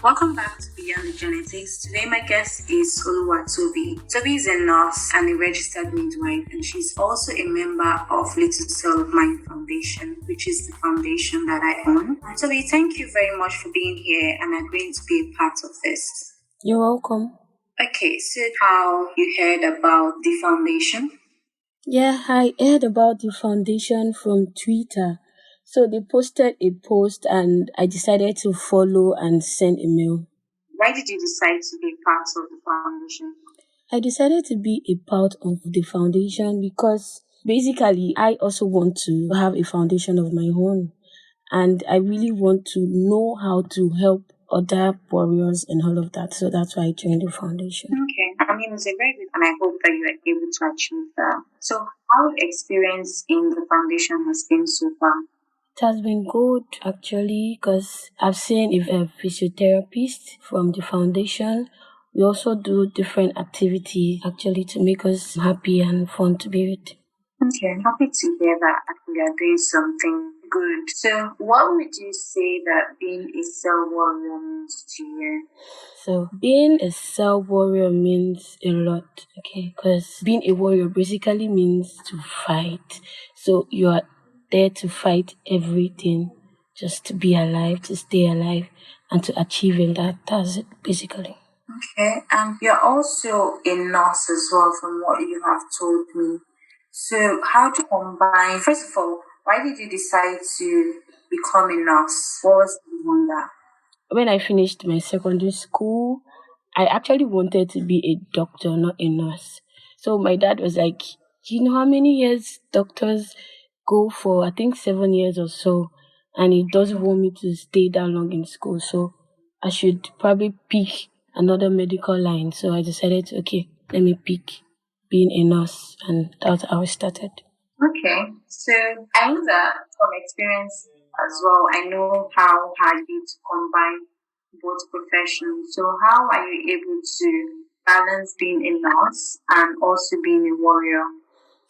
Welcome back to Beyond the Genetics. Today my guest is Oluwatobi. Toby is a nurse and a registered midwife, and she's also a member of Little Cell of Mind Foundation, which is the foundation that I own. Toby, thank you very much for being here and agreeing to be a part of this. You're welcome. Okay, so how you heard about the foundation? Yeah, I heard about the foundation from Twitter. So they posted a post and I decided to follow and send a mail. Why did you decide to be part of the foundation? I decided to be a part of the foundation because basically I also want to have a foundation of my own. And I really want to know how to help other warriors and all of that. So that's why I joined the foundation. Okay, I mean, it's a very good, and I hope that you are able to achieve that. So, how experience in the foundation has been so far? It has been good actually because I've seen a physiotherapist from the foundation. We also do different activities actually to make us happy and fun to be with. Okay, I'm happy to hear that we are doing something good. So, what would you say that being a cell warrior means to you? So being a cell warrior means a lot, okay? Because being a warrior basically means to fight. So you are there to fight everything, just to be alive, to stay alive, and to achieving that. That's it, basically. Okay, and you're also a nurse as well, from what you have told me. So, how do you combine? First of all, why did you decide to become a nurse? What was the wonder? When I finished my secondary school, I actually wanted to be a doctor, not a nurse. So my dad was like, you know how many years doctors go for? I think 7 years or so. And he doesn't want me to stay that long in school. So I should probably pick another medical line. So I decided, okay, let me pick being a nurse. And that's how I started. Okay, so I know that from experience as well, I know how hard it is to combine both professions. So, how are you able to balance being a nurse and also being a warrior?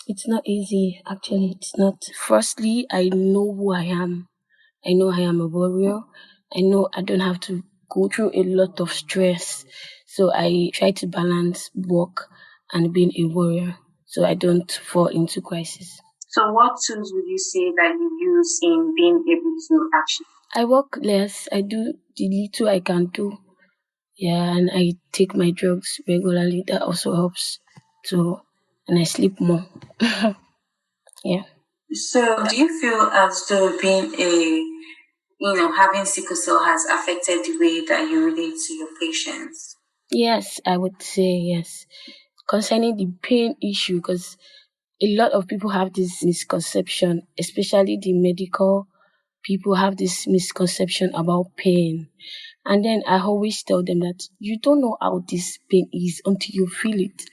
It's not easy, actually. It's not. Firstly, I know who I am. I know I am a warrior. I know I don't have to go through a lot of stress. So I try to balance work and being a warrior so I don't fall into crisis. So, what tools would you say that you use in being able to achieve? I work less. I do the little I can do. Yeah, and I take my drugs regularly. That also helps. So, and I sleep more. Yeah. So, do you feel as though being having sickle cell has affected the way that you relate to your patients? Yes, I would say yes. Concerning the pain issue, because a lot of people have this misconception, especially the medical people have this misconception about pain. And then I always tell them that you don't know how this pain is until you feel it,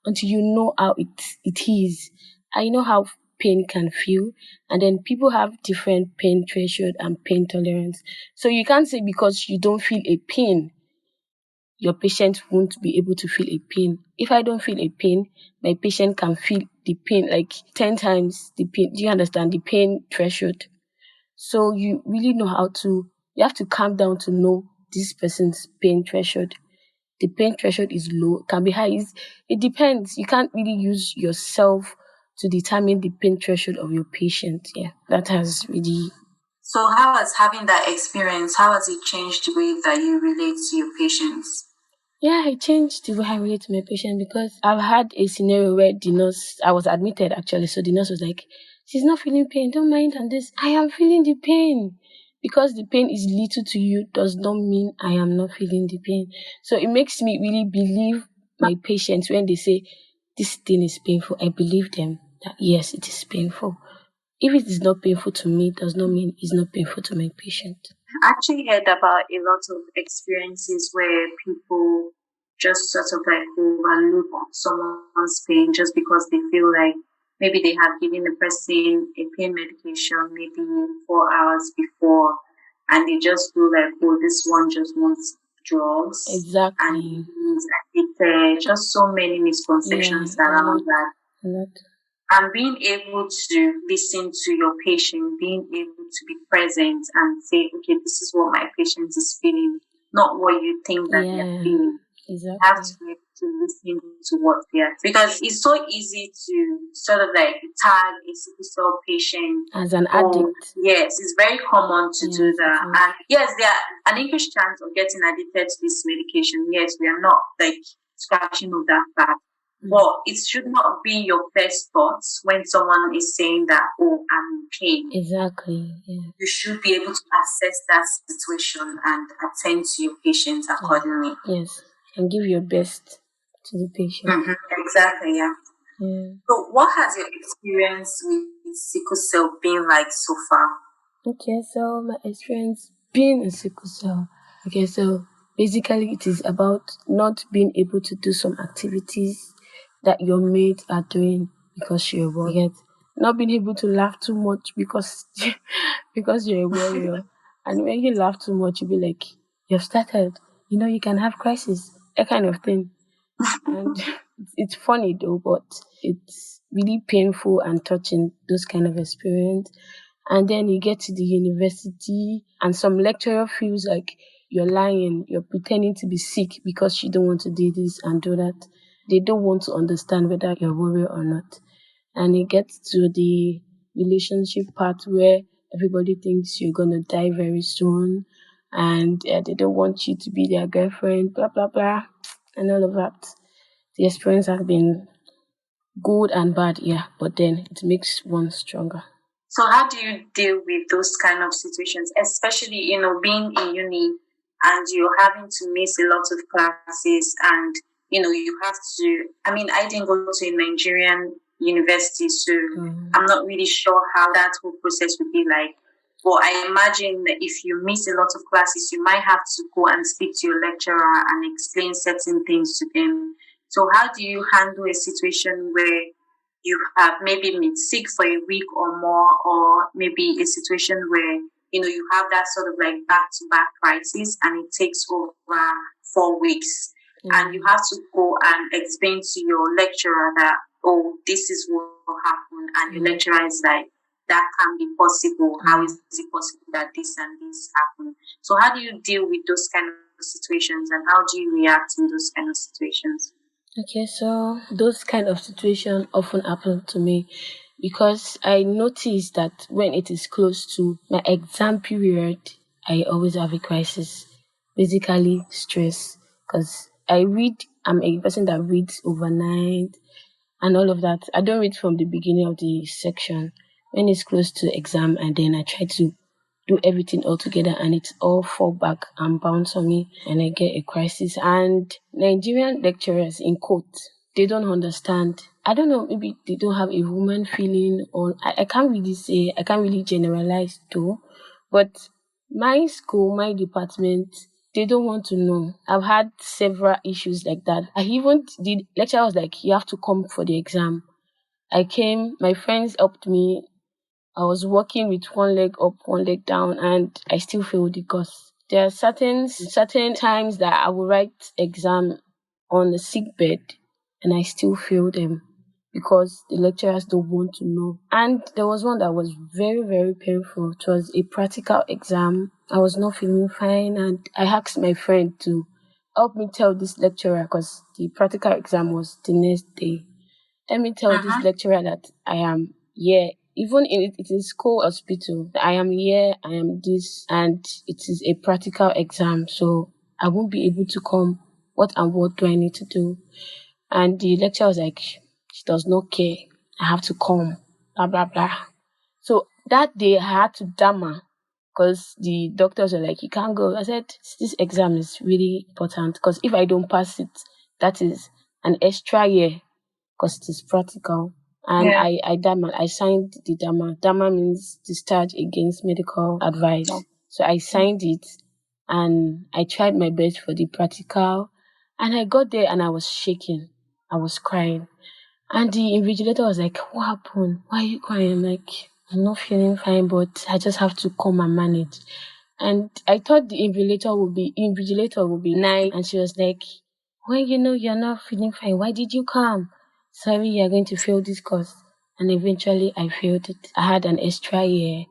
until you know how it is. I know how pain can feel, and then people have different pain threshold and pain tolerance. So you can't say because you don't feel a pain your patient won't be able to feel a pain. If I don't feel a pain, my patient can feel the pain like 10 times the pain. Do you understand the pain threshold? So you really know you have to calm down to know this person's pain threshold. The pain threshold is low, can be high. It depends. You can't really use yourself to determine the pain threshold of your patient. Yeah, that has really. So, how has having that experience, how has it changed the way that you relate to your patients? Yeah, I changed the way I relate to my patient because I've had a scenario where I was admitted actually, so the nurse was like, she's not feeling pain, don't mind and this. I am feeling the pain. Because the pain is little to you does not mean I am not feeling the pain. So it makes me really believe my patients when they say this thing is painful. I believe them that yes, it is painful. If it is not painful to me, it does not mean it's not painful to my patient. I actually heard about a lot of experiences where people just sort of like overlook someone's pain just because they feel like maybe they have given the person a pain medication maybe 4 hours before, and they just feel like, oh, this one just wants drugs. Exactly. And it's just so many misconceptions Yeah, a around lot. that. A lot. And being able to listen to your patient, being able to be present and say, okay, this is what my patient is feeling, not what you think that they're feeling. You have exactly. to be able to listen to what they are, because it's so easy to sort of like tag a sickle cell patient As an or addict. yes, it's very common to do Yes, that. it is. And yes, there are an increased chance of getting addicted to this medication. Yes, we are not like scratching on that fact. But it should not be your first thoughts when someone is saying that, oh, I'm in pain. Exactly. Yeah. You should be able to assess that situation and attend to your patients accordingly. Yes. And give your best to the patient. Exactly, yeah. So what has your experience with sickle cell been like so far? Okay, so my experience being a sickle cell. Okay, so basically it is about not being able to do some activities that your mates are doing because you're a warrior. Not being able to laugh too much because because you're a warrior. And when you laugh too much, you'll be like, you've started. You know, you can have crisis, that kind of thing. And it's funny though, but it's really painful and touching, those kind of experience. And then you get to the university and some lecturer feels like you're lying, you're pretending to be sick because you don't want to do this and do that. They don't want to understand whether you're worried or not. And it gets to the relationship part where everybody thinks you're gonna die very soon, and they don't want you to be their girlfriend, blah blah blah, and all of that. The experience has been good and bad, yeah, but then it makes one stronger. So how do you deal with those kind of situations, especially, being in uni and you're having to miss a lot of classes and, you have to, I didn't go to a Nigerian university, so I'm not really sure how that whole process would be like. But I imagine that if you miss a lot of classes, you might have to go and speak to your lecturer and explain certain things to them. So how do you handle a situation where you have maybe been sick for a week or more, or maybe a situation where you have that sort of like back-to-back crisis and it takes over 4 weeks, and you have to go and explain to your lecturer that, oh, this is what happened, and your lecturer is like, that can be possible. How is it possible that this and this happened? So how do you deal with those kind of situations, and how do you react in those kind of situations? Okay, so those kind of situations often happen to me because I notice that when it is close to my exam period, I always have a crisis. Basically, stress. Because I'm a person that reads overnight and all of that. I don't read from the beginning of the section. When it's close to exam, and then I try to do everything all together and it's all fall back and bounce on me and I get a crisis. And Nigerian lecturers in quote, they don't understand. I don't know, maybe they don't have a woman feeling, or I can't really say, I can't really generalize though. But my school, my department, they don't want to know. I've had several issues like that. The lecturer was like, you have to come for the exam. I came, my friends helped me. I was walking with one leg up, one leg down, and I still failed the course. There are certain times that I will write exam on the sick bed, and I still fail them because the lecturers don't want to know. And there was one that was very, very painful. It was a practical exam. I was not feeling fine, and I asked my friend to help me tell this lecturer because the practical exam was the next day. Let me tell this lecturer that I am here. Even in it is school hospital. I am here, I am this, and it is a practical exam, so I won't be able to come. What and what do I need to do? And the lecturer was like, she does not care. I have to come. Blah blah blah. So that day I had to damn because the doctors were like, you can't go. I said, this exam is really important because if I don't pass it, that is an extra year because it is practical. And I signed the DAMA. DAMA means discharge against medical advice. So I signed it and I tried my best for the practical. And I got there and I was shaking. I was crying. And the invigilator was like, what happened? Why are you crying? I'm like, I'm not feeling fine, but I just have to come and manage. And I thought the invigilator would be nice. And she was like, well, you're not feeling fine. Why did you come? Sorry, you're going to fail this course. And eventually I failed it. I had an extra year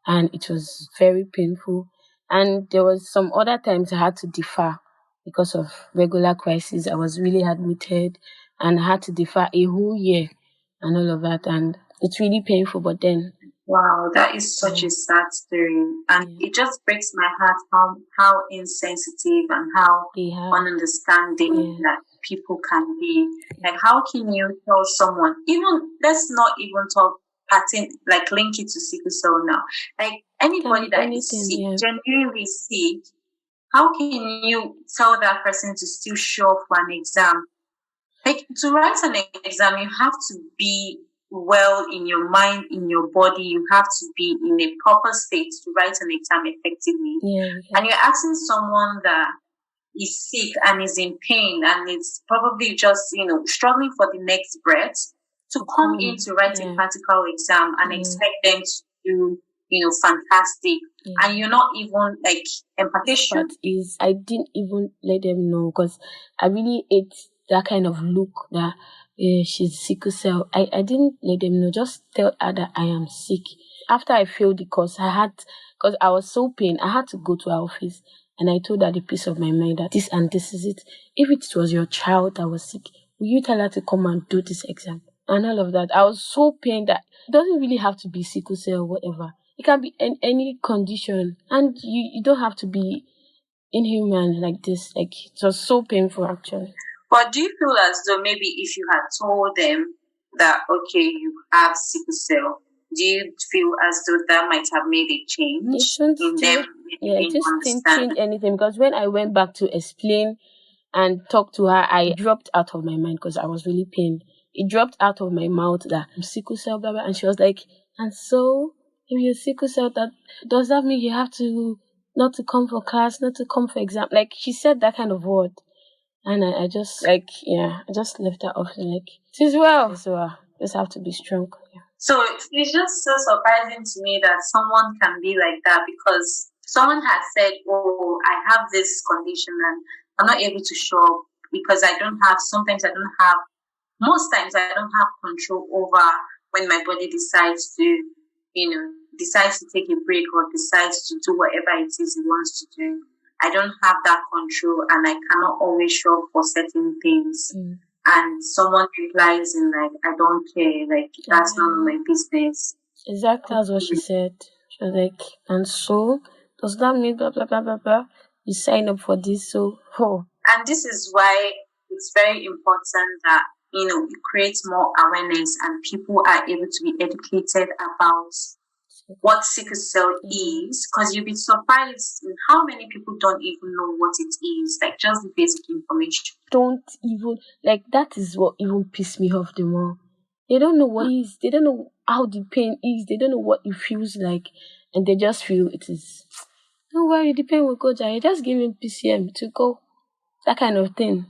and it was very painful. And there was some other times I had to defer because of regular crisis. I was really admitted and I had to defer a whole year and all of that. And it's really painful, but then Wow, that is such a sad story. And it just breaks my heart how insensitive and how they have ununderstanding that people can be. Like, how can you tell someone, even, let's not even talk like link it to sickle cell now. Like, anybody that is sick, genuinely sick, how can you tell that person to still show up for an exam? Like, to write an exam, you have to be well in your mind, in your body. You have to be in a proper state to write an exam effectively. And you're asking someone that is sick and is in pain and is probably just, struggling for the next breath to come in to write a practical exam and expect them to do, fantastic. And you're not even like empathetic. But I didn't even let them know because I really ate that kind of look that she's sickle cell. I didn't let them know. Just tell her that I am sick. After I failed the course, because I was so pained, I had to go to her office and I told her the peace of my mind that this and this is it. If it was your child that was sick, will you tell her to come and do this exam? And all of that. I was so pained that it doesn't really have to be sickle cell or whatever. It can be in any condition. And you don't have to be inhuman like this. Like, it was so painful, actually. But do you feel as though maybe if you had told them that, okay, you have sickle cell, do you feel as though that might have made a change in them? It just didn't change anything because when I went back to explain and talk to her, I dropped out of my mind because I was really pained. It dropped out of my mouth that I'm sickle cell, blah, blah. And she was like, and so if you're sickle cell, does that mean you have to not to come for class, not to come for exam? Like, she said that kind of word. And I just I just left her off and like, it is well. So just have to be strong. Yeah. So it's just so surprising to me that someone can be like that because someone has said, oh, I have this condition and I'm not able to show up because most times I don't have control over when my body decides to, decides to take a break or decides to do whatever it is it wants to do. I don't have that control and I cannot always show up for certain things. And someone replies in like, I don't care, like, that's none of my business. Exactly as what she said. She was like, and so, does that mean blah, blah, blah, blah, blah? You sign up for this, so, And this is why it's very important that, it creates more awareness and people are able to be educated about what sickle cell is, because you'll be surprised in how many people don't even know what it is, like just the basic information. Don't even, like, that is what even pissed me off the more. They don't know what it is, they don't know how the pain is, they don't know what it feels like, and they just feel it is, don't worry, the pain will go down, just give him PCM to go, that kind of thing.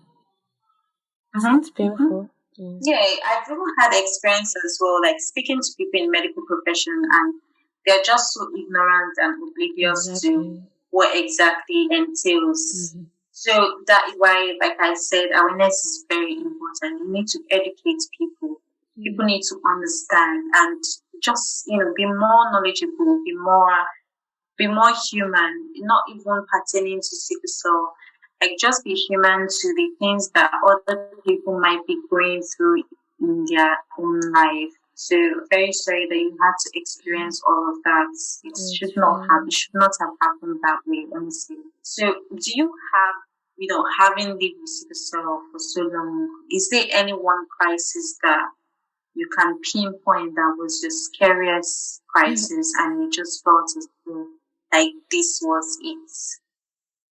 It's painful. Yeah, I've even had experience as well, like speaking to people in medical profession, and they're just so ignorant and oblivious to what exactly entails. So that is why, like I said, awareness is very important. You need to educate people. People need to understand and just, be more knowledgeable, be more human, not even pertaining to sickle cell. Like, just be human to the things that other people might be going through in their own life. So very sorry that you had to experience all of that. It should not have happened that way, honestly. So do you have, having lived with sickle cell for so long, is there any one crisis that you can pinpoint that was your scariest crisis and you just felt as though like this was it?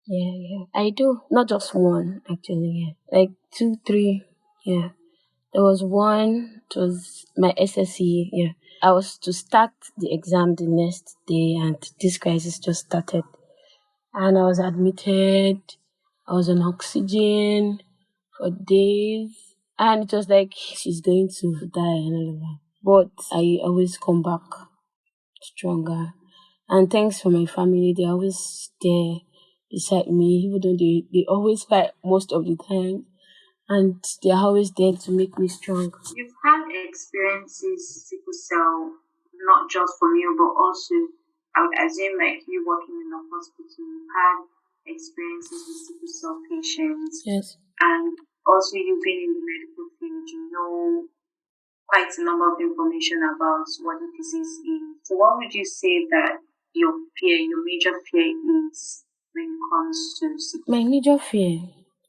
Yeah, I do. Not just one, actually, like 2, 3, There was one, it was my SSE, I was to start the exam the next day and this crisis just started. And I was admitted, I was on oxygen for days. And it was like, she's going to die and all of that. But I always come back stronger. And thanks for my family, they're always there beside me, even though they always fight most of the time. And they're always there to make me strong. You've had experiences sickle cell, not just from you, but also I would assume like you working in a hospital, you've had experiences with sickle cell patients, Yes. and also you've been in the medical field, you know quite a number of information about what the disease is. So what would you say that your major fear is when it comes to sickle? My major fear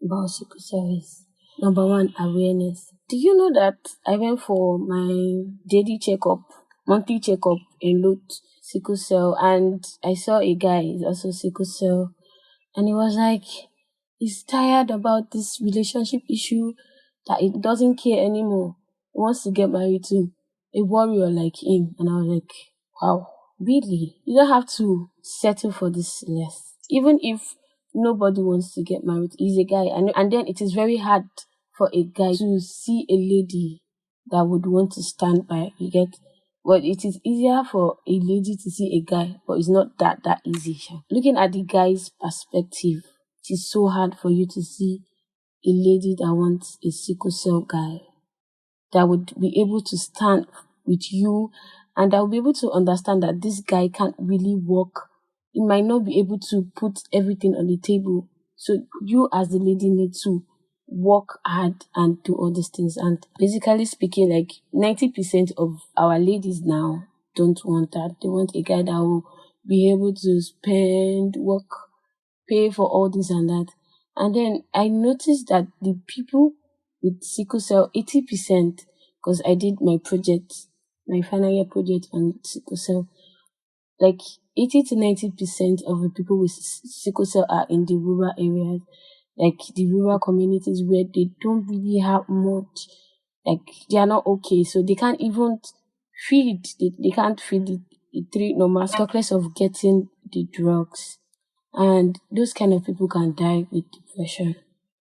about sickle cell is number one, awareness. Do you know that I went for my daily checkup, monthly checkup in Lut, sickle cell, and I saw a guy is also sickle cell, and he was like, he's tired about this relationship issue that he doesn't care anymore. He wants to get married to a warrior like him, and I was like, wow, really? You don't have to settle for this less. Even if nobody wants to get married, he's a guy, and then it is very hard for a guy to see a lady that would want to stand by. You get? But it is easier for a lady to see a guy, but it's not that easy. Sha. Looking at the guy's perspective, it is so hard for you to see a lady that wants a sickle cell guy that would be able to stand with you and that will be able to understand that this guy can't really work. He might not be able to put everything on the table. So you as the lady need to work hard and do all these things. And basically speaking, like 90% of our ladies now don't want that. They want a guy that will be able to spend, work, pay for all this and that. And then I noticed that the people with sickle cell, 80%, because I did my project, my final year project on sickle cell, like 80 to 90% of the people with sickle cell are in the rural areas, like the rural communities where they don't really have much, like they are not okay, so they can't even feed, they can't feed the three normal, talk less of getting the drugs. And those kind of people can die with depression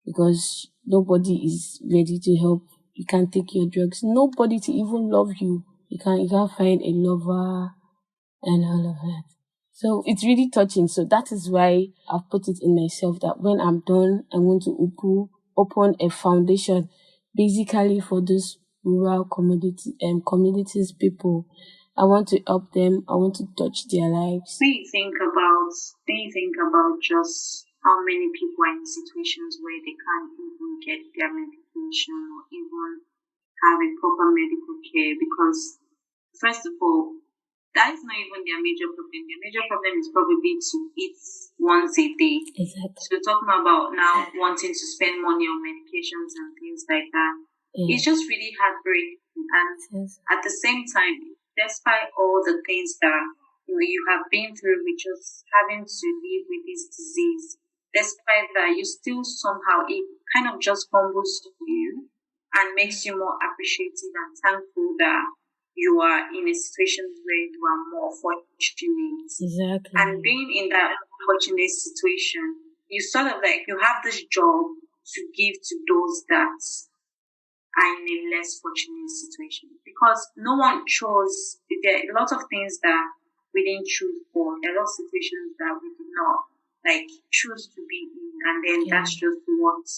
because nobody is ready to help. You can't take your drugs. Nobody to even love you. You can't find a lover and all of that. So it's really touching. So that is why I've put it in myself that when I'm done, I want to open a foundation basically for those rural communities people. I want to help them. I want to touch their lives. When you think about just how many people are in situations where they can't even get their medication or even have a proper medical care, because first of all, that is not even their major problem. Their major problem is probably to eat once a day. Exactly. So we're talking about now wanting to spend money on medications and things like that. Yeah. It's just really heartbreaking. And at the same time, despite all the things that you have been through with just having to live with this disease, despite that, you still somehow, it kind of just humbles you and makes you more appreciative and thankful that you are in a situation where you are more fortunate. Exactly. And being in that fortunate situation, you sort of like, you have this job to give to those that are in a less fortunate situation. Because no one chose, there are a lot of things that we didn't choose for. There are a lot of situations that we did not like choose to be in. And then that's just what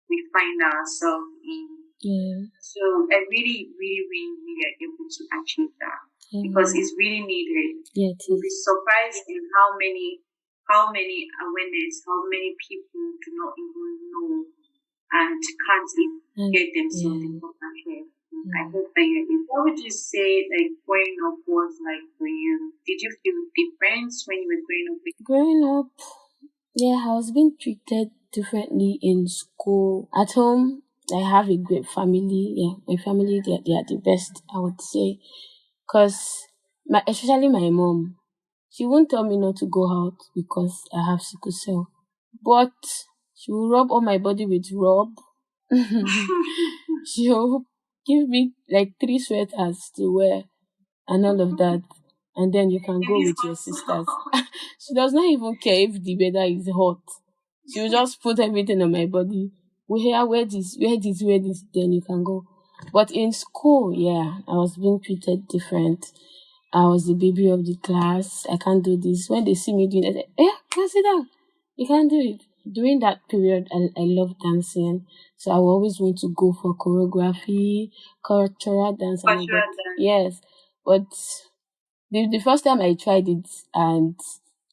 we find ourselves in. Yeah. So I really, really, really, really are able to achieve that because it's really needed. Yeah, You'll be surprised in how many awareness, how many people do not even know and can't even get themselves the proper care. I hope that you're able. What would you say like growing up was like for you? Did you feel different when you were growing up? Growing up, yeah, I was being treated differently in school. At home, I have a great family. Yeah, my family, they are the best, I would say. Because, especially my mom, she won't tell me not to go out because I have sickle cell. But she will rub all my body with rub. She'll give me like 3 sweaters to wear and all of that. And then you can go with your sisters. She does not even care if the weather is hot. She will just put everything on my body. Wear this, then you can go. But in school, yeah, I was being treated different. I was the baby of the class. I can't do this. When they see me doing it, they say, can sit down. You can't do it. During that period, I love dancing. So I will always want to go for choreography, cultural dance. Cultural dance. Yes. But The first time I tried it and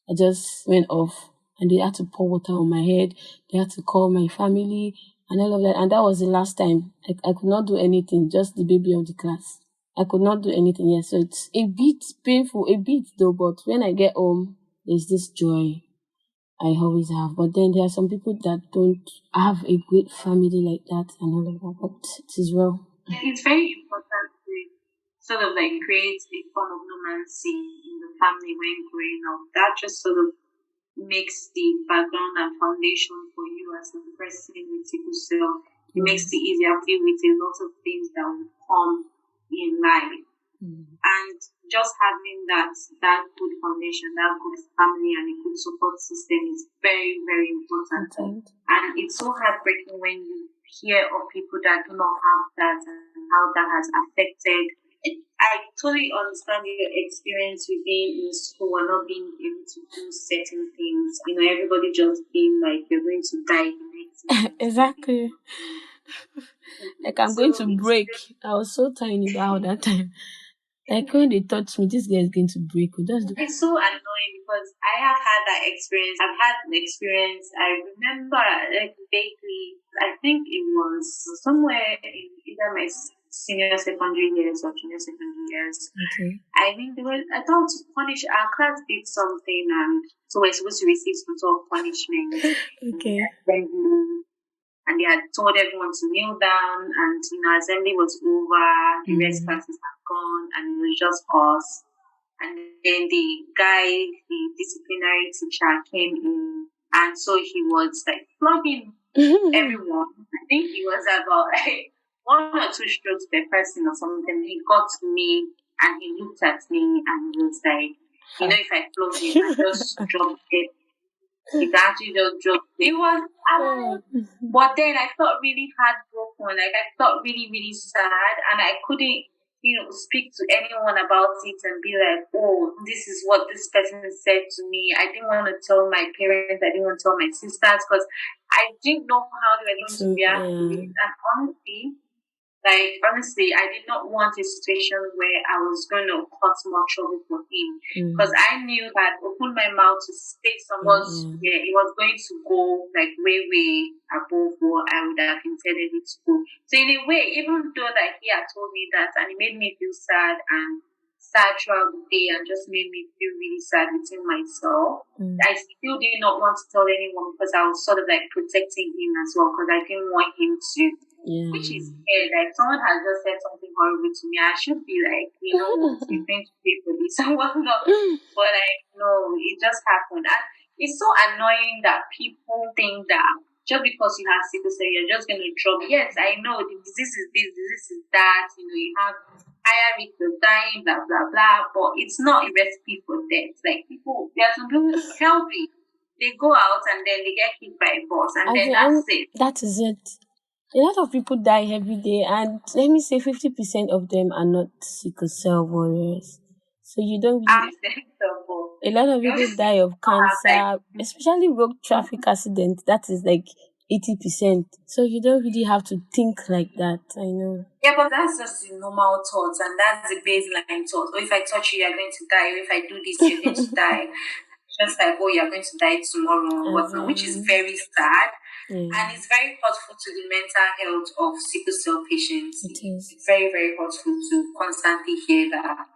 I just went off and they had to pour water on my head. They had to call my family and all of that. And that was the last time. I could not do anything, just the baby of the class. I could not do anything. Yeah, so it's a bit painful, a bit though, but when I get home, there's this joy I always have. But then there are some people that don't have a great family like that and all of that, but it is well. It's very important to sort of like create a form of normalcy in the family when growing up. That just sort of makes the background and foundation for you as a person with sickle cell. It makes it easier to deal with a lot of things that will come in life. And just having that good foundation, that good family and a good support system is very, very important. And it's so heartbreaking when you hear of people that do not have that and how that has affected. I totally understand your experience with being in school and not being able to do certain things. Everybody just being like, you're going to die the next minute. Exactly. Like I'm going to break. I was so tiny that time. Like when they touch me, this guy is going to break. It's so annoying because I have had that experience. I've had an experience. I remember like vaguely. I think it was somewhere in either my senior secondary years or junior secondary years. Okay. I think I thought to punish our class did something, and so we're supposed to receive some sort of punishment. Okay. And they had told everyone to kneel down, and assembly was over, the rest classes had gone, and it was just us. And then the disciplinary teacher came in, and so he was like flogging everyone. I think he was about like 1 or 2 strokes per person or something. He got to me and he looked at me and he was like, if I flog him, I just drop it. It actually just dropped. It was, but then I felt really heartbroken. Like I felt really, really sad, and I couldn't, speak to anyone about it and be like, oh, this is what this person said to me. I didn't want to tell my parents. I didn't want to tell my sisters because I didn't know how they were going to react to it. And honestly, I did not want a situation where I was going to cause more trouble for him because I knew that open my mouth to say some words, it was going to go like way, way above what I would have intended it to go. So in a way, even though that he had told me that and it made me feel sad throughout the day and just made me feel really sad within myself, I still did not want to tell anyone because I was sort of like protecting him as well because I didn't want him to. Which is scared. Like someone has just said something horrible to me, I should be like, you're going to pay for this and whatnot. But no, it just happened. And it's so annoying that people think that just because you have sickle cell, you're just going to drop. Yes, I know the disease is this, disease is that. You have higher risk of dying, blah blah blah. But it's not a recipe for death. Like people, there are some people healthy. They go out and then they get hit by a bus, and then that's it. That is it. A lot of people die every day, and let me say 50% of them are not sickle cell warriors. So you don't a lot of people die of cancer, especially road traffic accidents. That is like 80%. So you don't really have to think like that. I know. Yeah, but that's just the normal thoughts, and that's the baseline thought. Oh, if I touch you, you're going to die. Or if I do this, you're going to die. Just like, oh, you're going to die tomorrow, whatnot, which is very sad. And it's very hurtful to the mental health of sickle cell patients. It is. It's very, very hurtful to constantly hear that.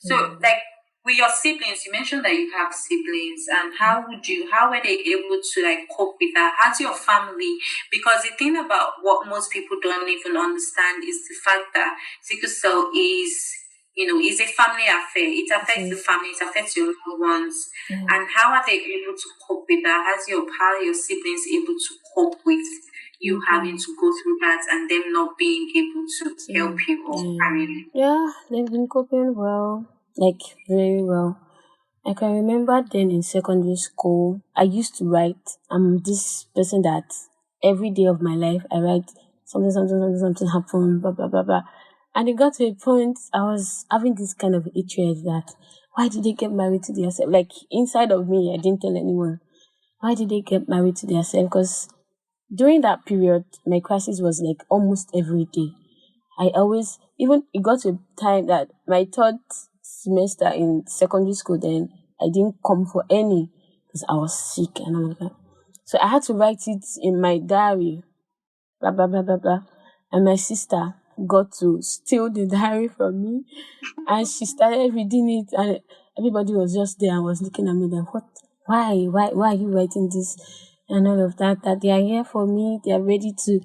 So, like, with your siblings, you mentioned that you have siblings, and how were they able to, like, cope with that? How's your family? Because the thing about what most people don't even understand is the fact that sickle cell is a family affair. It affects the family, it affects your loved ones. And how are they able to cope with that? How are your siblings able to cope with you having to go through that and them not being able to help you or family? Yeah, they've been coping well, like very well. I can remember then in secondary school, I used to write. I'm this person that every day of my life I write something happened, blah blah blah blah. And it got to a point I was having this kind of hatred that why did they get married to themselves? Like inside of me, I didn't tell anyone. Why did they get married to themselves? Because during that period, my crisis was like almost every day. I always, even it got to a time that my third semester in secondary school, then I didn't come for any because I was sick and all of that. So I had to write it in my diary, blah, blah, blah, blah, blah. And my sister got to steal the diary from me and she started reading it and everybody was just there and was looking at me like, what? Why are you writing this? And all of that, that they are here for me, they are ready to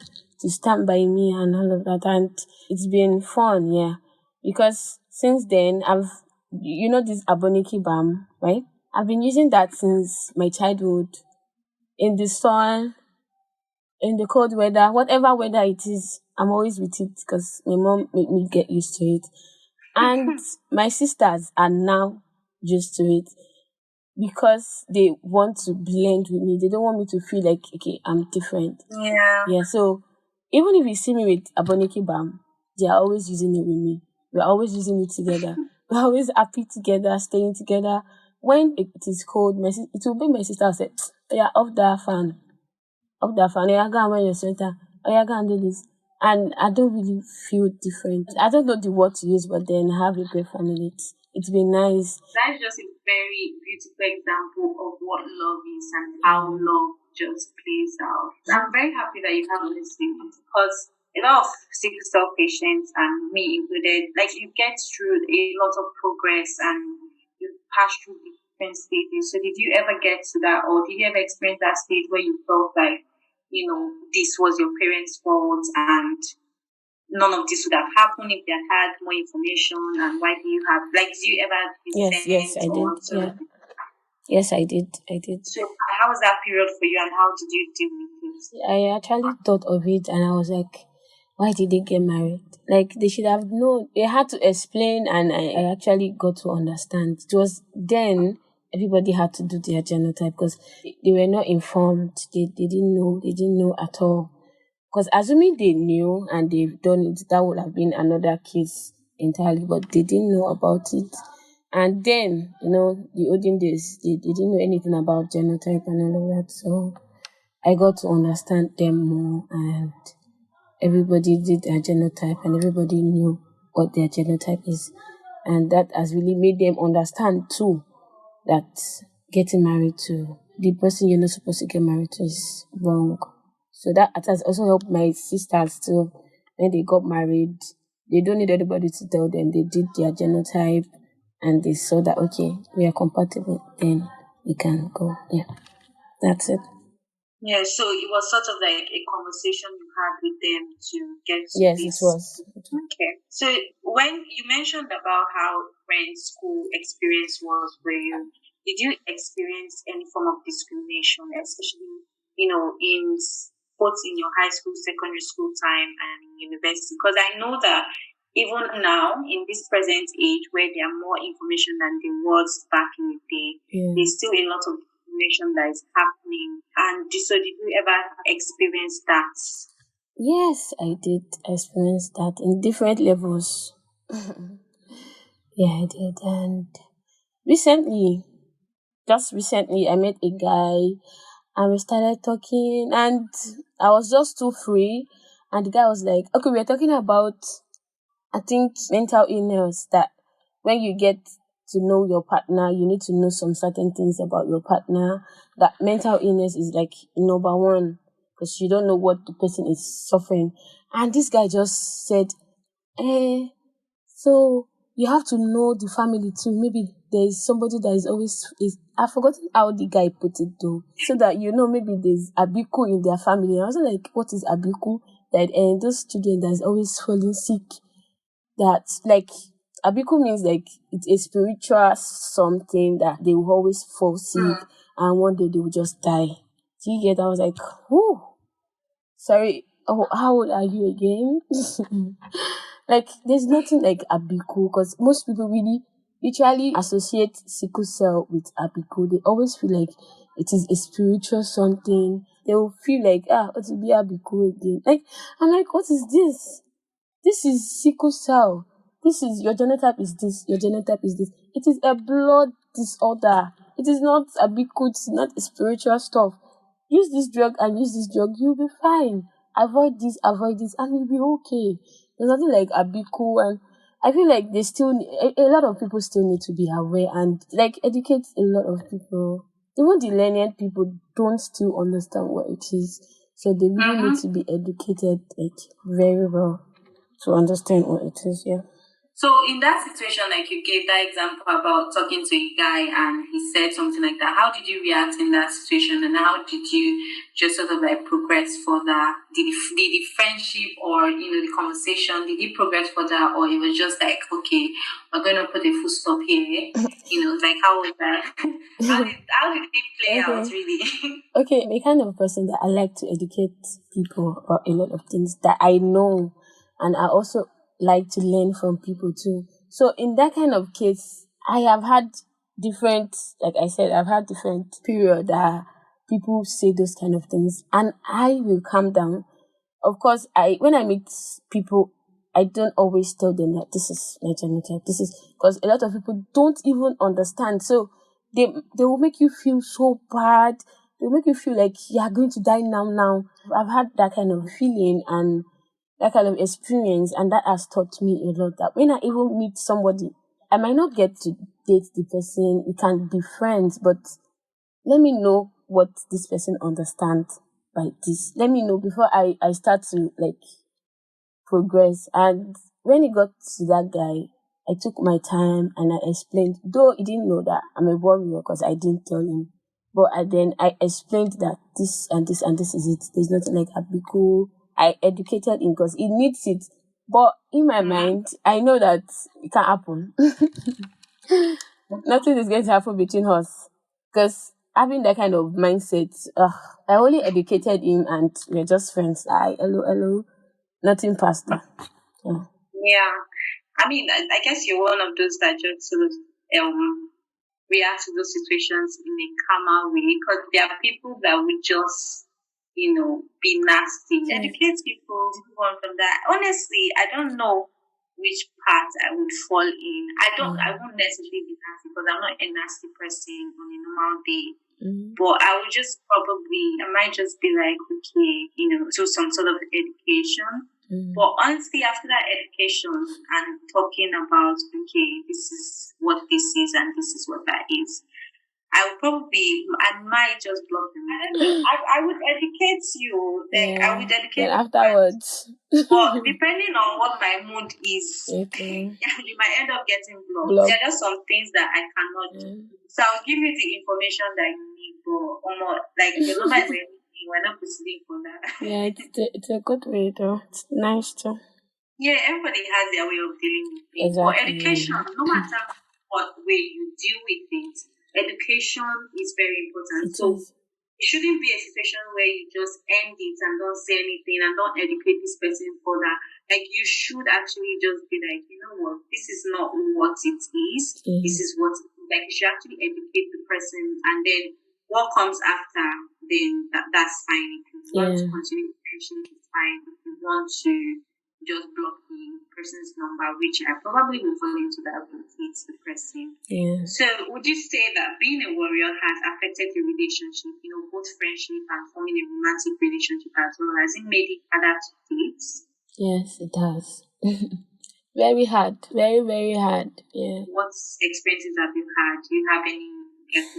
stand by me and all of that. And it's been fun, yeah. Because since then, this Aboniki balm, right? I've been using that since my childhood. In the sun, in the cold weather, whatever weather it is, I'm always with it because my mom made me get used to it. And my sisters are now used to it because they want to blend with me. They don't want me to feel like, okay, I'm different. Yeah. Yeah, so even if you see me with Aboniki balm, they are always using it with me. We're always using it together. We're always happy together, staying together. When it is cold, it will be my sister say, yeah, off that fan. Yeah, go and wear your sweater. Oh, yeah, go and do this. And I don't really feel different. I don't know the word to use, but then I have a great family. It's been nice. That's just a very beautiful example of what love is and how love just plays out. I'm very happy that you have this thing because a lot of sickle cell patients, and me included, like you get through a lot of progress and you pass through different stages. So did you ever get to that, or did you ever experience that stage where you felt like, this was your parents' fault and none of this would have happened if they had had more information? And why do you have, do you ever Yes, I did. Yeah. Yes, I did. So how was that period for you and how did you deal with it? I actually thought of it and I was like, why did they get married? Like, they should have known. They had to explain and I actually got to understand. It was then everybody had to do their genotype because they were not informed. They didn't know. They didn't know at all. Because assuming they knew and they've done it, that would have been another case entirely, but they didn't know about it. And then, the olden days, they didn't know anything about genotype and all of that. So I got to understand them more and everybody did their genotype and everybody knew what their genotype is. And that has really made them understand too that getting married to the person you're not supposed to get married to is wrong. So that has also helped my sisters too. When they got married, they don't need anybody to tell them. They did their genotype and they saw that, okay, we are compatible, then we can go. Yeah, that's it. Yeah, so it was sort of like a conversation you had with them to get to Yes, this. it was. Okay. So when you mentioned about how friends' school experience was for you, did you experience any form of discrimination, especially, in both in your high school, secondary school time and university? Because I know that even now, in this present age where there are more information than there was back in the day, there's still a lot of information that is happening. And so did you ever experience that? Yes, I did experience that in different levels. Yeah, I did. And just recently, I met a guy and we started talking and I was just too free. And the guy was like, okay, we're talking about, I think, mental illness, that when you get to know your partner, you need to know some certain things about your partner. That mental illness is like number one because you don't know what the person is suffering. And this guy just said, so you have to know the family too. Maybe there is somebody that is always I've forgotten how the guy put it though. So that maybe there's Abiku in their family. I was like, what is Abiku? That those children that is always falling sick. That like Abiku means like it's a spiritual something that they will always fall sick and one day they will just die. Do you get that? I was like, whoo. Sorry, how old are you again? Like, there's nothing like Abiku because most people really literally associate sickle cell with Abiku. They always feel like it is a spiritual something. They will feel like, what will be Abiku again? Like, I'm like, what is this? This is sickle cell. This is your genotype is this. Your genotype is this. It is a blood disorder. It is not Abiku. It's not spiritual stuff. Use this drug and use this drug. You'll be fine. Avoid this, and you'll be okay. There's nothing like Abiku. And I feel like they still a lot of people still need to be aware and like educate a lot of people. Even the lenient people don't still understand what it is, so they really need to be educated like very well to understand what it is. Yeah. So in that situation, like you gave that example about talking to a guy and he said something like that, how did you react in that situation and how did you just sort of like progress further? Did the friendship or, the conversation, did it progress further or it was just like, okay, we're going to put a full stop here? Like how was that? how did it play out really? Okay, I'm a kind of person that I like to educate people about a lot of things that I know, and I also like to learn from people too. So in that kind of case, I have had different, like I said, I've had different period that people say those kind of things, and I will calm down. Of course, when I meet people, I don't always tell them that this is my genotype. This is because a lot of people don't even understand. So they will make you feel so bad. They will make you feel like you are going to die now. I've had that kind of feeling and that kind of experience, and that has taught me a lot. That when I even meet somebody, I might not get to date the person. We can be friends, but let me know what this person understands by this. Let me know before I start to like progress. And when it got to that guy, I took my time and I explained, though he didn't know that I'm a warrior because I didn't tell him. But then I explained that this and this and this is it. There's nothing like Abiku. I educated him because he needs it. But in my mind, I know that it can't happen. Nothing is going to happen between us. Because having that kind of mindset, I only educated him and we're just friends. Hello. Nothing past that. Yeah. I mean, I guess you're one of those that just sort of react to those situations in a calmer way because there are people that would just, be nasty. Educate people, move on from that. Honestly, I don't know which part I would fall in. I won't necessarily be nasty because I'm not a nasty person on a normal day. But I would I might just be like, okay, do some sort of education. But honestly, after that education and talking about, okay, this is what this is and this is what that is, I might just block them. I don't know. I would educate you. I would educate you afterwards. But depending on what my mood is, okay. You might end up getting blocked. There are just some things that I cannot do. So I'll give you the information that you need, but like your number is anything. We're not proceeding for that. Yeah, it's a good way though. It's nice too. Yeah, everybody has their way of dealing with things. Exactly. But education, no matter what way you deal with it, education is very important. It shouldn't be a situation where you just end it and don't say anything and don't educate this person further. Like you should actually just be like, you know what, this is not what it is. This is what like you should actually educate the person and then what comes after, then that's fine. If you want to continue the education, it's fine. If you want to just block the person's number, which I probably will fall into that with the person. Yeah. So would you say that being a warrior has affected the relationship, both friendship and forming a romantic relationship as well? Has it made it harder to date? Yes, it has. Very hard. Very, very hard. Yeah. What experiences have you had? Do you have any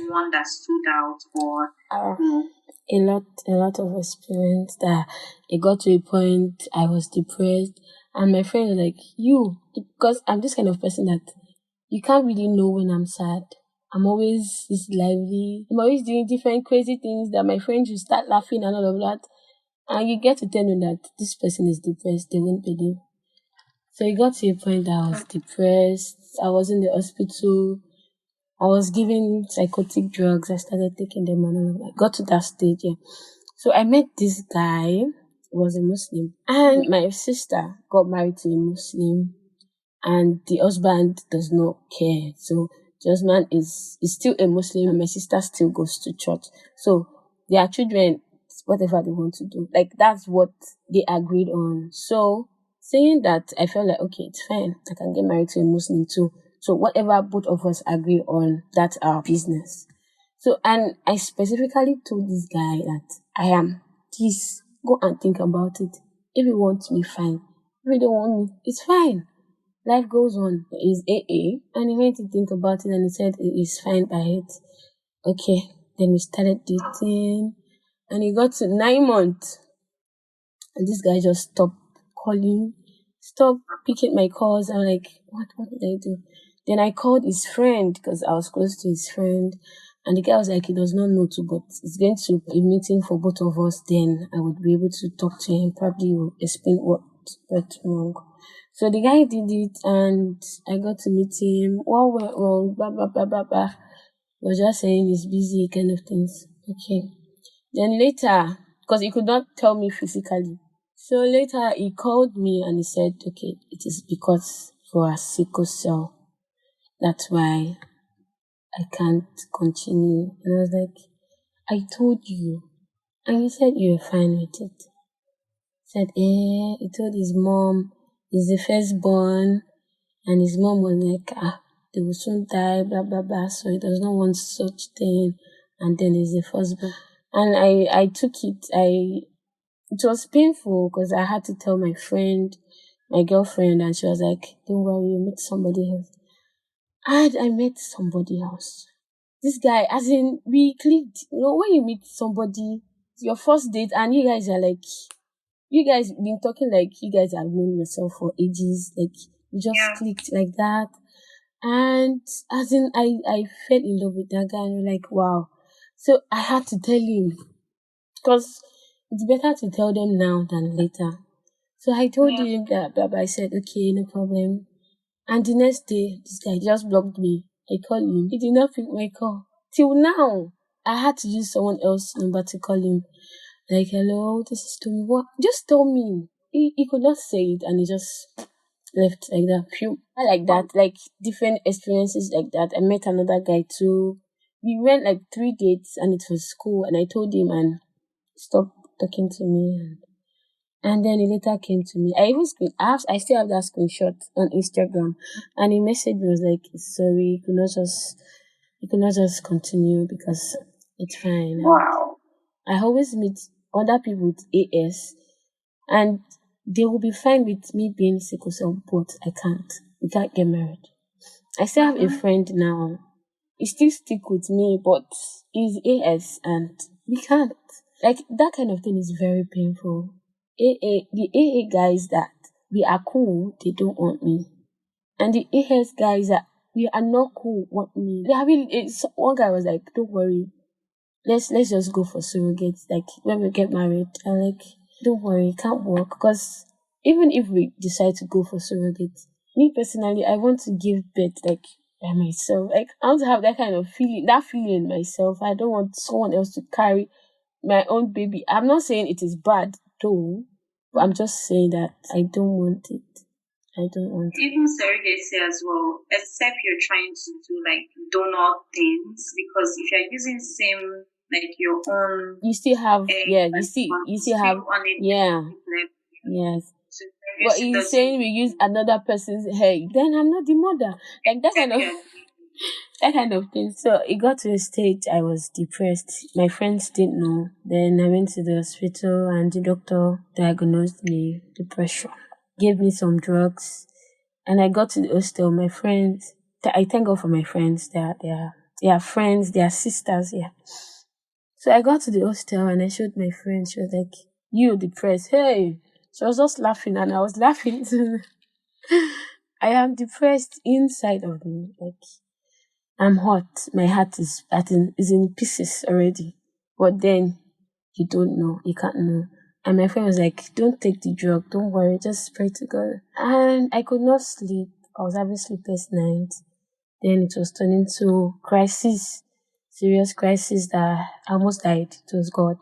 one that stood out or a lot of experience that it got to a point I was depressed and my friend was like, because I'm this kind of person that you can't really know when I'm sad. I'm always this lively. I'm always doing different crazy things that my friends will start laughing and all of that. And you get to tell them that this person is depressed, they won't believe. So it got to a point that I was depressed. I was in the hospital. I was given psychotic drugs. I started taking them and all of that. I got to that stage, yeah. So I met this guy who was a Muslim. And my sister got married to a Muslim. And the husband does not care. So the husband is still a Muslim and my sister still goes to church. So their children, whatever they want to do. Like that's what they agreed on. So saying that, I felt like, okay, it's fine. I can get married to a Muslim too. So whatever both of us agree on, that's our business. So, and I specifically told this guy that please go and think about it. If you want me, fine. If you don't want me, it's fine. Life goes on. It's AA. And he went to think about it and he said he's fine by it. Okay. Then we started dating. And he got to 9 months. And this guy just stopped calling, stopped picking my calls. I'm like, what did I do? Then I called his friend because I was close to his friend. And the guy was like, he does not know to, but it's going to be a meeting for both of us. Then I would be able to talk to him. Probably will explain what went wrong. So the guy did it and I got to meet him. What went wrong? Blah, blah, blah, blah, blah. He was just saying he's busy kind of things. Okay. Then later, because he could not tell me physically. So later he called me and he said, okay, it is because for a sickle cell. That's why I can't continue. And I was like, I told you. And he said you were fine with it. Said, he told his mom, he's the firstborn. And his mom was like, they will soon die, blah, blah, blah. So he does not want such thing. And then he's the firstborn. And I took it. It was painful because I had to tell my friend, my girlfriend, and she was like, don't worry, you met somebody else. And I met somebody else. This guy, as in, we clicked. You know, when you meet somebody, your first date, and you guys are like, you guys been talking like you guys have known yourself for ages. Like, you just clicked like that. And as in, I fell in love with that guy and we're like, wow. So I had to tell him because it's better to tell them now than later. So I told him that, but I said, okay, no problem. And the next day, this guy just blocked me. I called him. He did not pick my call. Till now, I had to use someone else's number to call him. Like, hello, this is Tommy. What? Just tell me. He could not say it and he just left like that. Phew. I like that. Like, different experiences like that. I met another guy too. We went like 3 dates and it was cool. And I told him and stopped talking to me. And then he later came to me. I still have that screenshot on Instagram. And he messaged me, was like, sorry, you could not just continue because it's fine. Wow. I always meet other people with AS and they will be fine with me being sickle cell, but I can't. We can't get married. I still have a friend now. He still stick with me, but he's AS and we can't. Like, that kind of thing is very painful. The AA guys that we are cool, they don't want me. And the AS guys that we are not cool want me. One guy was like, don't worry, let's just go for surrogates. Like, when we get married, I'm like, don't worry, it can't work. Because even if we decide to go for surrogates, me personally, I want to give birth like by myself. Like, I want to have that kind of feeling myself. I don't want someone else to carry my own baby. I'm not saying it is bad though, but I'm just saying that I don't want it. I don't want it. Even surrogacy as well, except you're trying to do like donor things, because if you're using same like your own, You still have you still have yes. So But he's saying we use another person's hair, then I'm not the mother. Like that kind of thing. So it got to a stage I was depressed. My friends didn't know. Then I went to the hospital and the doctor diagnosed me depression. Gave me some drugs. And I got to the hostel. My friends, I thank God for my friends. They are friends, they are sisters, yeah. So I got to the hostel and I showed my friend. She was like, you depressed. Hey. She was just laughing and I was laughing too. I am depressed inside of me. Like, I'm hot. My heart is in pieces already. But then you don't know. You can't know. And my friend was like, don't take the drug. Don't worry. Just pray to God. And I could not sleep. I was having sleepless nights. Then it was turning to crisis. Serious crisis that I almost died. It was God.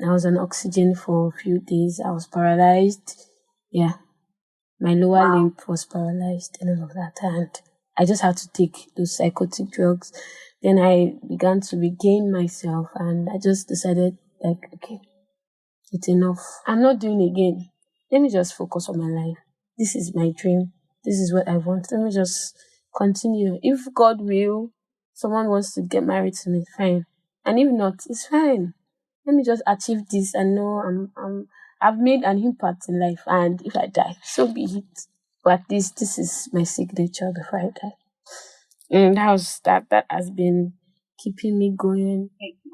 I was on oxygen for a few days. I was paralyzed. Yeah. My lower limb was paralyzed and all of that. And I just had to take those psychotic drugs. Then I began to regain myself and I just decided, like, okay, it's enough. I'm not doing it again. Let me just focus on my life. This is my dream. This is what I want. Let me just continue. If God will, someone wants to get married to me, fine. And if not, it's fine. Let me just achieve this and know I've made an impact in life. And if I die, so be it. But this is my signature before I die. And that has been keeping me going.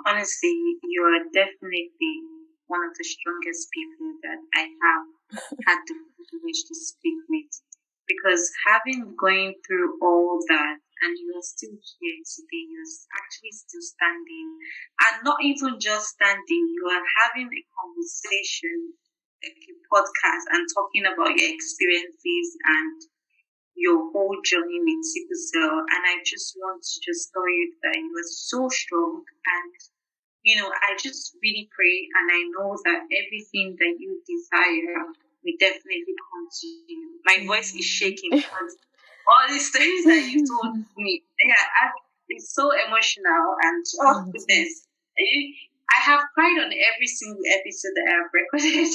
Honestly, you are definitely one of the strongest people that I have had the privilege to speak with. Because having going through all that and you are still here today, you're actually still standing. And not even just standing, you are having a conversation, like a podcast, and talking about your experiences and your whole journey with sickle cell. And I just want to just tell you that you are so strong. And, I just really pray and I know that everything that you desire will definitely come to you. My voice is shaking because all these stories that you told me, it's so emotional and oh goodness. I have cried on every single episode that I have recorded.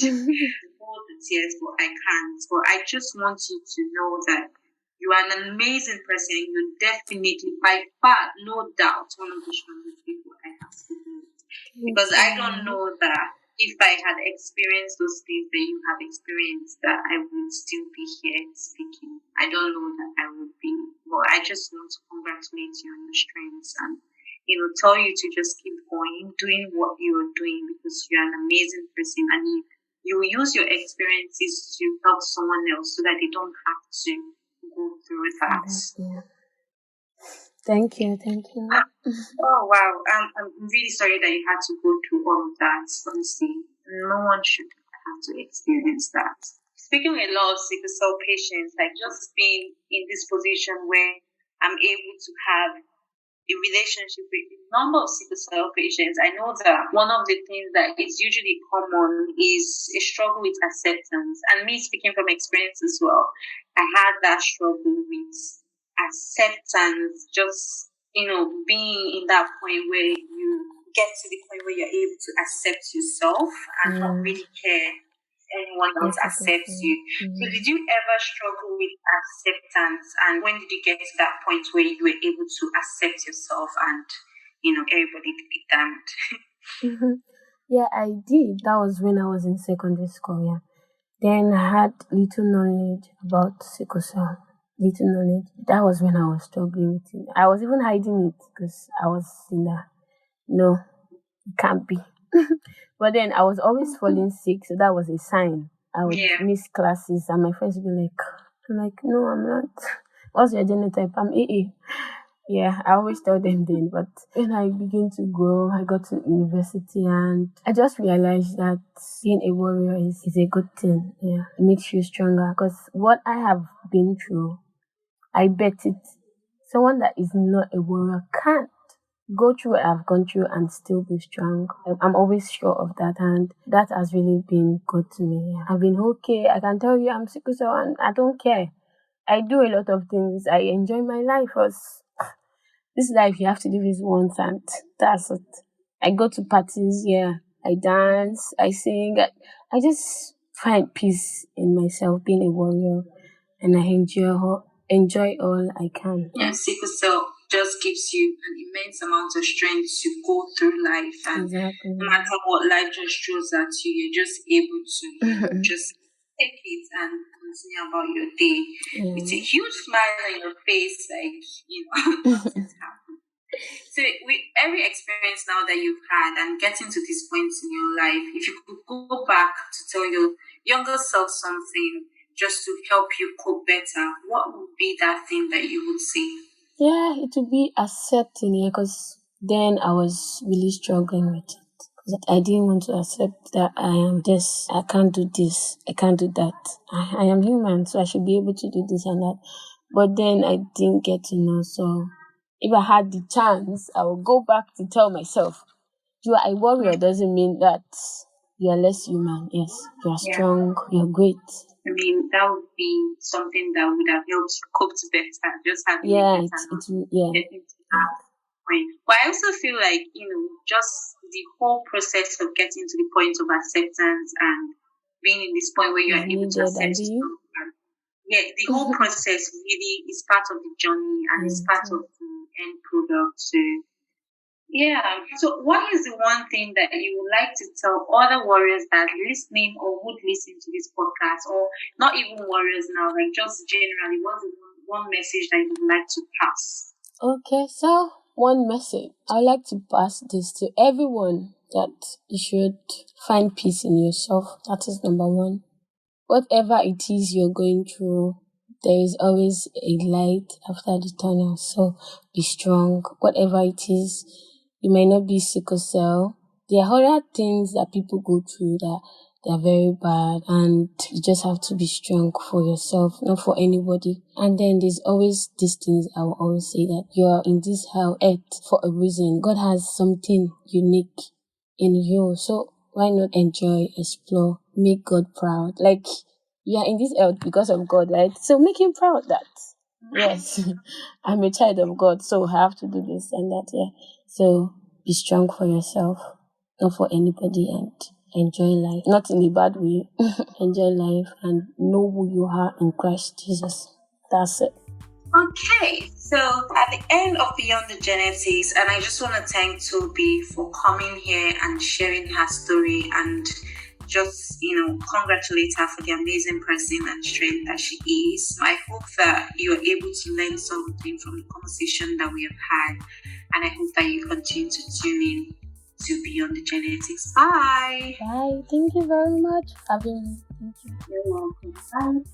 All the tears, but I can't. But I just want you to know that you are an amazing person. You're definitely, by far, no doubt, one of the strongest people I have spoken with. Because I don't know that if I had experienced those things that you have experienced, that I would still be here speaking. I don't know that I would be. But I just want to congratulate you on your strengths and tell you to just keep going, doing what you are doing because you're an amazing person and you will use your experiences to help someone else so that they don't have to go through that. Thank you. Oh wow, I'm really sorry that you had to go through all of that. Honestly, no one should have to experience that. Speaking with a lot of sickle cell patients, like just being in this position where I'm able to have a relationship with a number of sickle cell patients, I know that one of the things that is usually common is a struggle with acceptance. And me speaking from experience as well, I had that struggle with acceptance, just, being in that point where you get to the point where you're able to accept yourself and not really care anyone else accepts you. So did you ever struggle with acceptance, and when did you get to that point where you were able to accept yourself and everybody to be damned? Yeah, I did. That was when I was in secondary school. Yeah, then I had little knowledge about sickle cell. Little knowledge. That was when I was struggling with it. I was even hiding it because I was in the no, it can't be. But then I was always falling sick, so that was a sign. I would miss classes, and my friends would be like, "I'm like, no, I'm not. What's your genotype? I'm AA." Yeah, I always tell them then. But when I began to grow, I got to university, and I just realized that being a warrior is a good thing. Yeah, it makes you stronger. Because what I have been through, I bet someone that is not a warrior can't go through what I've gone through and still be strong. I'm always sure of that, and that has really been good to me. I've been okay. I can tell you I'm sickle cell and I don't care. I do a lot of things. I enjoy my life because this life you have to live is once, and that's it. I go to parties, yeah. I dance, I sing. I just find peace in myself being a warrior, and I enjoy all I can. Yeah, sickle cell just gives you an immense amount of strength to go through life, and no matter what life just throws at you, you're just able to just take it and continue about your day with a huge smile on your face, like nothing's happened. So, with every experience now that you've had and getting to this point in your life, if you could go back to tell your younger self something just to help you cope better, what would be that thing that you would say? Yeah, it would be accepting it because then I was really struggling with it. I didn't want to accept that I am this, I can't do this, I can't do that. I am human, so I should be able to do this and that. But then I didn't get to know, so if I had the chance, I would go back to tell myself, you are a warrior doesn't mean that you are less human. Yes, you are strong, you're great. I mean, that would be something that would have helped you cope better, just having getting to that point. But I also feel like, just the whole process of getting to the point of acceptance and being in this point where you are able to accept yourself. The whole process really is part of the journey and is part of the end product. So, Yeah. So, what is the one thing that you would like to tell other warriors that are listening or would listen to this podcast, or not even warriors now, like just generally, what's the one message that you would like to pass? Okay, so one message. I would like to pass this to everyone that you should find peace in yourself. That is number one. Whatever it is you're going through, there is always a light after the tunnel. So be strong. Whatever it is, you may not be sickle cell. There are other things that people go through that they are very bad, and you just have to be strong for yourself, not for anybody. And then there's always these things I will always say, that you're in this hell earth for a reason. God has something unique in you. So why not enjoy, explore, make God proud? Like, you are in this earth because of God, right? So make him proud that, yes, I'm a child of God, so I have to do this and that, yeah. So be strong for yourself, not for anybody, and enjoy life. Not in a bad way. Enjoy life and know who you are in Christ Jesus. That's it. Okay, so at the end of Beyond the Genetics, and I just want to thank Toby for coming here and sharing her story, and just, congratulate her for the amazing person and strength that she is. I hope that you're able to learn something from the conversation that we have had, and I hope that you continue to tune in to Beyond the Genetics. Bye. Bye. Thank you very much for having me. Thank you. You're welcome. Bye.